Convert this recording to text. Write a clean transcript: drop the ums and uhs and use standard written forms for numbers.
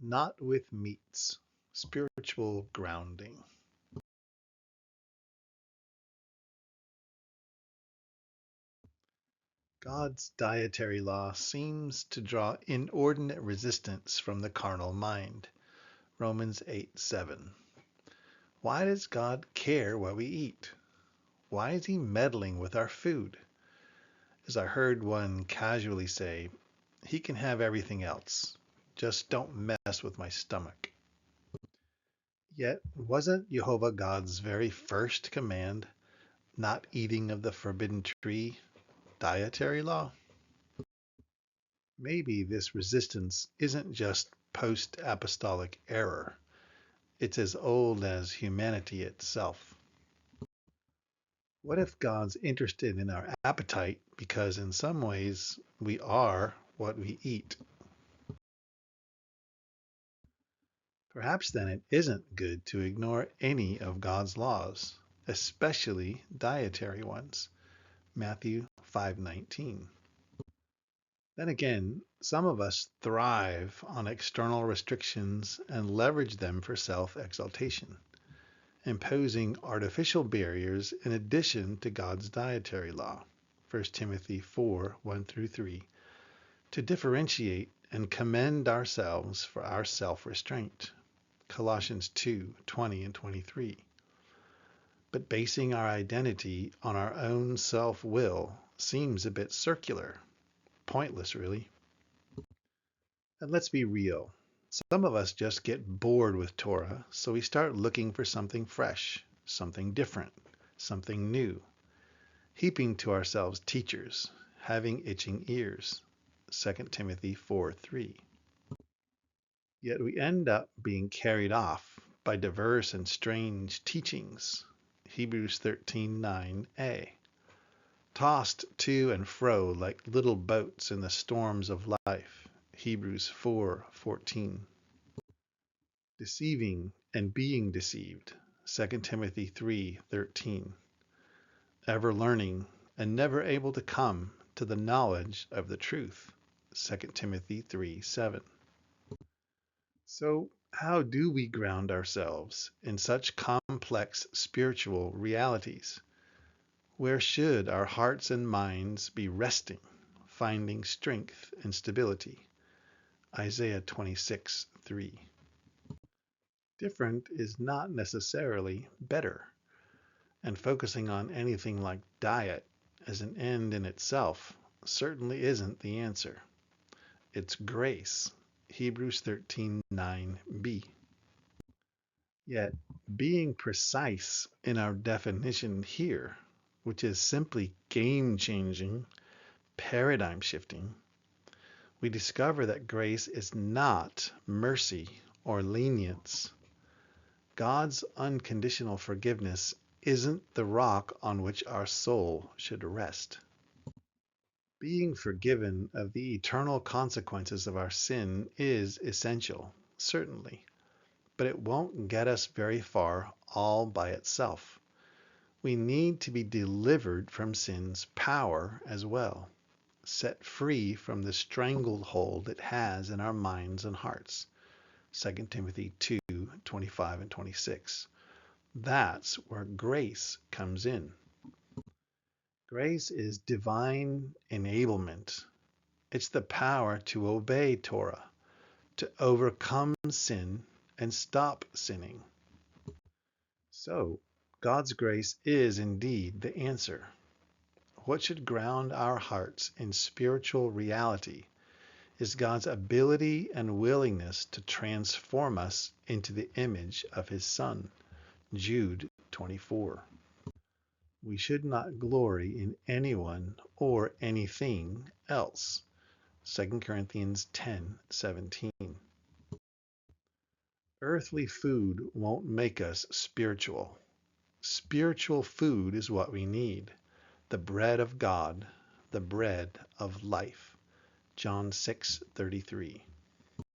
Not with meats. Spiritual grounding. God's dietary law seems to draw inordinate resistance from the carnal mind. Romans 8:7. Why does God care what we eat? Why is he meddling with our food? As I heard one casually say, he can have everything else. Just don't mess with my stomach. Yet, wasn't Jehovah God's very first command, not eating of the forbidden tree, dietary law? Maybe this resistance isn't just post-apostolic error. It's as old as humanity itself. What if God's interested in our appetite because in some ways we are what we eat? Perhaps then it isn't good to ignore any of God's laws, especially dietary ones. Matthew 5:19. Then again, some of us thrive on external restrictions and leverage them for self-exaltation, imposing artificial barriers in addition to God's dietary law, 1 Timothy 4:1-3, to differentiate and commend ourselves for our self-restraint, Colossians 2:20-23. But basing our identity on our own self-will seems a bit circular, pointless really. And let's be real. Some of us just get bored with Torah, so we start looking for something fresh, something different, something new, heaping to ourselves teachers, having itching ears. 2 Timothy 4:3. Yet we end up being carried off by diverse and strange teachings. Hebrews 13:9a. Tossed to and fro like little boats in the storms of life. Hebrews 4:14. Deceiving and being deceived. 2 Timothy 3:13. Ever learning and never able to come to the knowledge of the truth. 2 Timothy 3:7. So how do we ground ourselves in such complex spiritual realities? Where should our hearts and minds be resting, finding strength and stability? Isaiah 26:3. Different is not necessarily better, and focusing on anything like diet as an end in itself certainly isn't the answer. It's grace, Hebrews 13:9b. Yet, being precise in our definition here, which is simply game-changing, paradigm-shifting, we discover that grace is not mercy or lenience. God's unconditional forgiveness isn't the rock on which our soul should rest. Being forgiven of the eternal consequences of our sin is essential, certainly, but it won't get us very far all by itself. We need to be delivered from sin's power as well, set free from the stranglehold it has in our minds and hearts. 2 Timothy 2:25-26. That's where grace comes in. Grace is divine enablement. It's the power to obey Torah, to overcome sin and stop sinning. So, God's grace is indeed the answer. What should ground our hearts in spiritual reality is God's ability and willingness to transform us into the image of his Son. Jude 24. We should not glory in anyone or anything else. 2 Corinthians 10:17. Earthly food won't make us spiritual. Spiritual food is what we need. The bread of God, the bread of life. John 6:33.